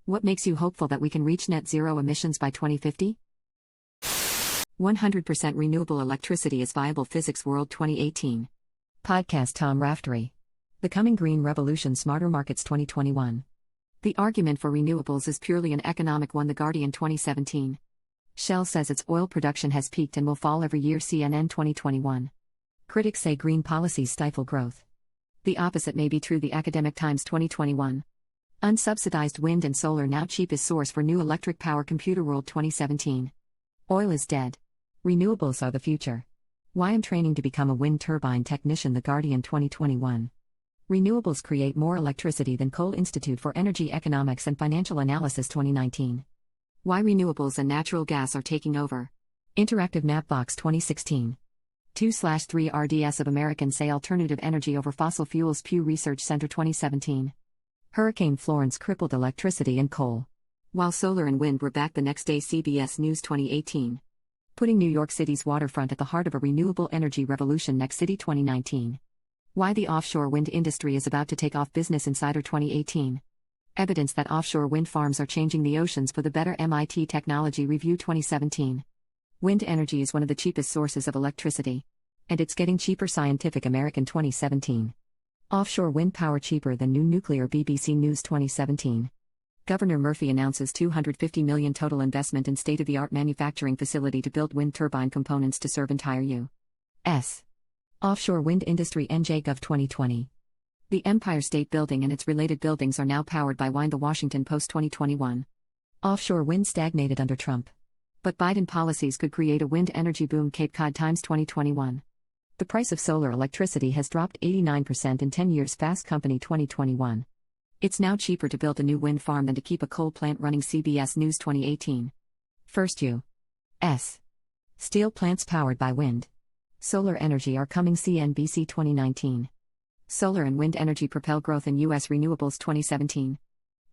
What makes you hopeful that we can reach net zero emissions by 2050? 100% renewable electricity is viable. Physics World 2018. Podcast Tom Raftery. The Coming Green Revolution Smarter Markets 2021. The argument for renewables is purely an economic one. The Guardian 2017. Shell says its oil production has peaked and will fall every year. CNN 2021. Critics say green policies stifle growth. The opposite may be true. The Academic Times 2021. Unsubsidized wind and solar now cheapest source for new electric power. Computer World 2017. Oil is dead. Renewables are the future. Why I'm training to become a wind turbine technician. The Guardian 2021. Renewables create more electricity than coal. Institute for Energy Economics and Financial Analysis 2019. Why renewables and natural gas are taking over. Interactive Mapbox 2016. 2/3 RDS of Americans say alternative energy over fossil fuels. Pew Research Center 2017. Hurricane Florence crippled electricity and coal, while solar and wind were back the next day. CBS News 2018. Putting New York City's waterfront at the heart of a renewable energy revolution. Next City 2019. Why the offshore wind industry is about to take off. Business Insider 2018. Evidence that offshore wind farms are changing the oceans for the better. MIT Technology Review 2017. Wind energy is one of the cheapest sources of electricity, and it's getting cheaper. Scientific American 2017. Offshore wind power cheaper than new nuclear. BBC News 2017. Governor Murphy announces $250 million total investment in state-of-the-art manufacturing facility to build wind turbine components to serve entire U.S. offshore wind industry. NJ Gov 2020. The Empire State Building and its related buildings are now powered by wind. The Washington Post 2021. Offshore wind stagnated under Trump, but Biden policies could create a wind energy boom. Cape Cod Times 2021. The price of solar electricity has dropped 89% in 10 years. Fast Company 2021. It's now cheaper to build a new wind farm than to keep a coal plant running. CBS News 2018. First U.S. steel plants powered by wind, solar energy are coming. CNBC 2019. Solar and wind energy propel growth in U.S. renewables. 2017.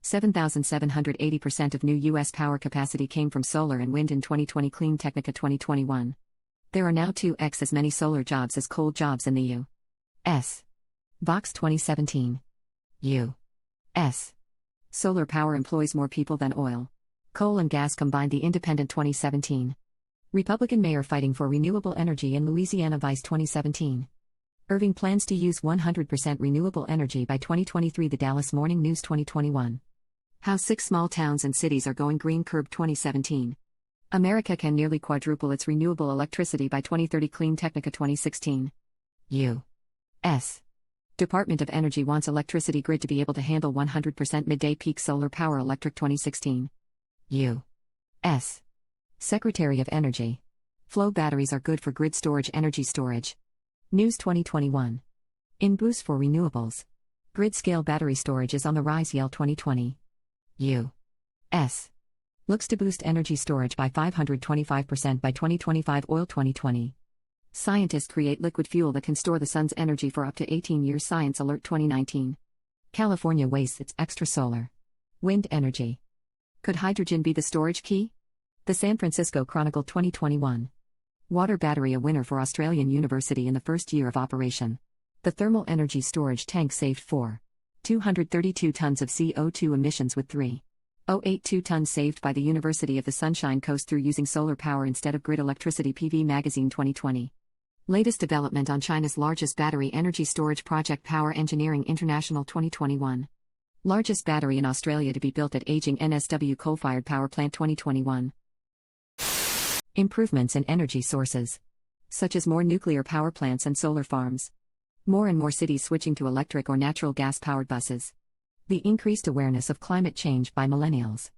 7,780% of new U.S. power capacity came from solar and wind in 2020. Clean Technica 2021. There are now 2x as many solar jobs as coal jobs in the U.S. Vox 2017. U.S. solar power employs more people than oil, coal and gas combined. The Independent 2017. Republican mayor fighting for renewable energy in Louisiana. Vice 2017. Irving plans to use 100% renewable energy by 2023. The Dallas Morning News 2021. How 6 small towns and cities are going green. Curb 2017. America can nearly quadruple its renewable electricity by 2030. Clean Technica 2016. U.S. Department of Energy wants electricity grid to be able to handle 100% midday peak solar power. Electric 2016. U.S. Secretary of Energy. Flow batteries are good for grid storage. Energy storage. News 2021. In boost for renewables. Grid-scale battery storage is on the rise. Yale 2020. U.S. looks to boost energy storage by 525% by 2025. Oil 2020. Scientists create liquid fuel that can store the sun's energy for up to 18 years. Science Alert 2019. California wastes its extra solar wind energy. Could hydrogen be the storage key? The San Francisco Chronicle 2021. Water battery a winner for Australian University in the first year of operation. The thermal energy storage tank saved 232 tons of CO2 emissions with 3,082 tons saved by the University of the Sunshine Coast through using solar power instead of grid electricity. PV Magazine 2020. Latest development on China's largest battery energy storage project. Power Engineering International 2021. Largest battery in Australia to be built at aging NSW coal-fired power plant. 2021. Improvements in energy sources, such as more nuclear power plants and solar farms. More and more cities switching to electric or natural gas-powered buses. The increased awareness of climate change by millennials.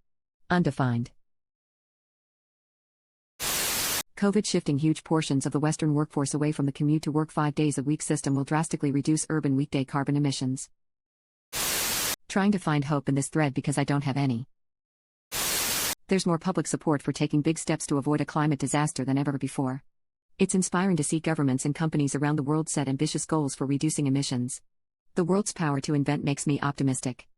Undefined. COVID shifting huge portions of the Western workforce away from the commute to work 5 days a week system will drastically reduce urban weekday carbon emissions. Trying to find hope in this thread because I don't have any. There's more public support for taking big steps to avoid a climate disaster than ever before. It's inspiring to see governments and companies around the world set ambitious goals for reducing emissions. The world's power to invent makes me optimistic.